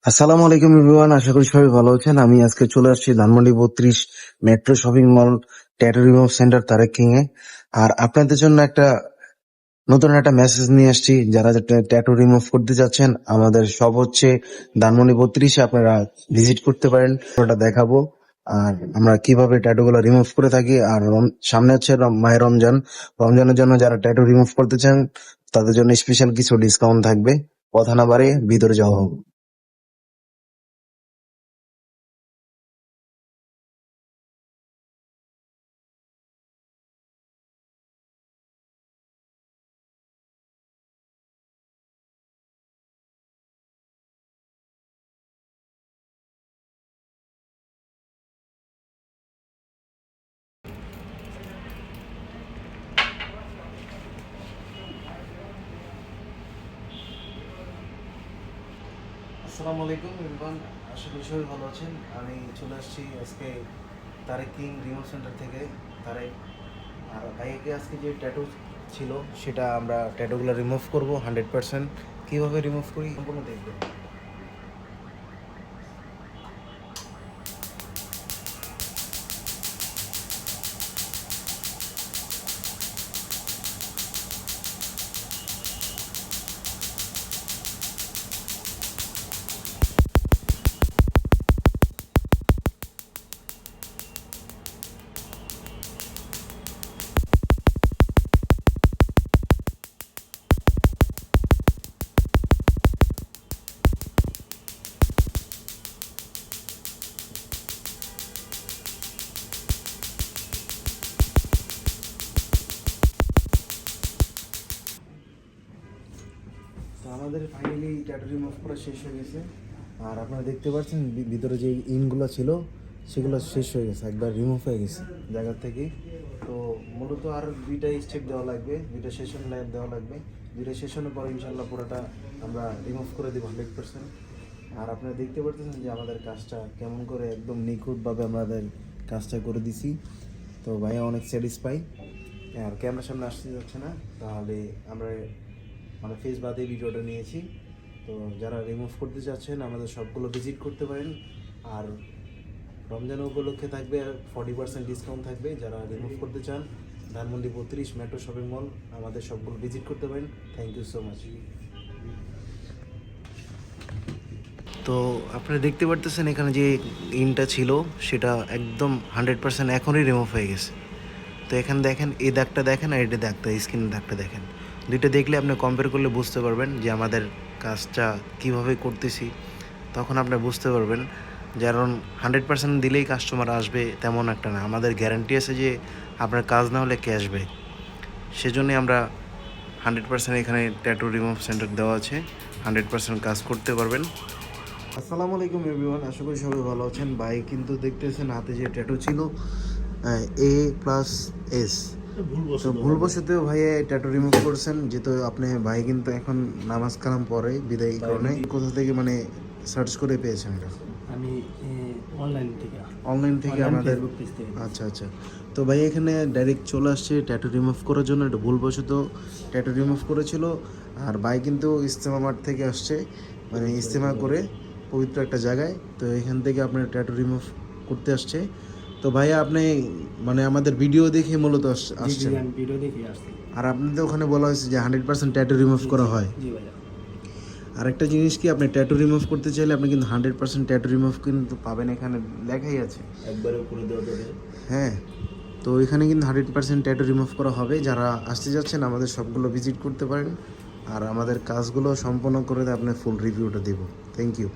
আসসালামু আলাইকুম এভরিওয়ান, আশা করি সবাই ভালো আছেন। আমি আজকে চলে আসছি Dhanmondi 32 metro shopping mall tattoo remove centre Tarek king এ। আর আপনাদের জন্য নতুন একটা মেসেজ নিয়ে আসছি। যারা ট্যাটু রিমুভ করতে যাচ্ছেন, আমাদের সব হচ্ছে ধানমন্ডি 32-এ, আপনারা ভিজিট করতে পারেন। ওটা দেখাবো আর আমরা কিভাবে ট্যাটু গুলো রিমুভ করে থাকি। আর সামনে হচ্ছে মাহে রমজান। রমজানের জন্য যারা ট্যাটু রিমুভ করতে চান, তাদের জন্য স্পেশাল কিছু ডিসকাউন্ট থাকবে। কথা না বাড়িয়ে ভিতরে যাওয়া হোক। আসসালামু আলাইকুম এভরিওয়ান, আশা করি সবাই ভালো আছেন। আমি চলে আসছি আজকে তারেক কিং রিমোট সেন্টার থেকে। তারেক আর ভাইকে আজকে যে ট্যাটু ছিল, সেটা আমরা ট্যাটুগুলো রিমুভ করবো 100%। কীভাবে রিমুভ করি সম্পূর্ণ দেখবেন। তো আমাদের ফাইনালি ট্যাটু রিমুভ করা শেষ হয়ে গেছে। আর আপনারা দেখতে পাচ্ছেন ভিতরে যে ইনগুলো ছিল, সেগুলো শেষ হয়ে গেছে, একবার রিমুভ হয়ে গেছে জায়গা থেকে। তো মূলত আর দুইটা স্টেপ দেওয়া লাগবে, দুইটা সেশন দেওয়া লাগবে। দুইটা সেশনের পর ইনশাল্লাহ পুরোটা আমরা রিমুভ করে দেবো 100%। আর আপনারা দেখতে পাচ্ছেন যে আমাদের কাজটা কেমন করে একদম নিখুঁতভাবে আমাদের কাজটা করে দিছি। তো ভাইয়া অনেক স্যাটিসফাই। আর ক্যামেরার সামনে আসতে যাচ্ছে না, তাহলে আমরা মানে ফেস বাদে ভিডিওটা নিয়েছি। তো যারা রিমুভ করতে চাচ্ছেন, আমাদের সবগুলো ভিজিট করতে পারেন। আর রমজান উপলক্ষে থাকবে 40% ডিসকাউন্ট থাকবে। যারা রিমুভ করতে চান, ধানমন্ডি 32 মেট্রো শপিং মল, আমাদের সবগুলো ভিজিট করতে পারেন। Thank you so much. তো আপনারা দেখতে পারতেছেন এখানে যে ইনটা ছিল, সেটা একদম 100% এখনই রিমুভ হয়ে গেছে। তো এখানে দেখেন, এই দাগটা দেখেন আর এটা দাগটা, স্ক্রিনের দাগটা দেখেন। দুইটা দেখলে আপনি কম্পেয়ার করলে বুঝতে পারবেন যে আমাদের কাজটা কিভাবে করতেছি। তখন আপনি বুঝতে পারবেন। কারণ 100% দিলেই কাস্টমার আসবে তেমন একটা না, আমাদের গ্যারান্টি আছে যে আপনার কাজ না হলে ক্যাশ ব্যাক। সেজন্যই আমরা 100% এখানে ট্যাটু রিমুভ সেন্টার দেওয়া আছে। 100% কাজ করতে পারবেন। আসসালামু আলাইকুম এভরিওয়ান, আশা করি সবাই ভালো আছেন। ভাই কিন্তু দেখতেছেন হাতে যে ট্যাটু ছিল A+S, তো ভুলবশত ভাইয়া ট্যাটু রিমুভ করছেন। যেহেতু আপনি ভাই কিন্তু এখন নামাজ কালাম পরে বিদায়ী কারণে কোথা থেকে মানে সার্চ করে পেয়েছেন এটা? আমি অনলাইন থেকে আমাদের। আচ্ছা আচ্ছা। তো ভাই এখানে ডাইরেক্ট চলে আসছে ট্যাটু রিমুভ করার জন্য। এটা ভুলবশত ট্যাটু রিমুভ করেছিল। আর ভাই কিন্তু ইজতেমা মাঠ থেকে আসছে, মানে ইজতেমা করে পবিত্র একটা জায়গায়। তো এখান থেকে আপনার ট্যাটু রিমুভ করতে আসছে। তো ভাইয়া আপনি মানে আমাদের ভিডিও দেখে মূলত আসছেন। ভিডিও দেখে আসছি। আর আপনাদের ওখানে বলা হয়েছে যে 100% ট্যাটু রিমুভ করা হয়। জি ভাইয়া। আরেকটা জিনিস কি, আপনি ট্যাটু রিমুভ করতে চাইলে আপনি কিন্তু 100% ট্যাটু রিমুভ কিন্তু পাবেন, এখানে লেখাই আছে একবারে করে দেওয়া যাবে। হ্যাঁ। তো এখানে কিন্তু 100% ট্যাটু রিমুভ করা হবে। যারা আসতে যাচ্ছেন, আমাদের সবগুলো ভিজিট করতে পারেন। আর আমাদের কাজগুলো সম্পন্ন করে আপনি ফুল রিভিউটা দেব। Thank you.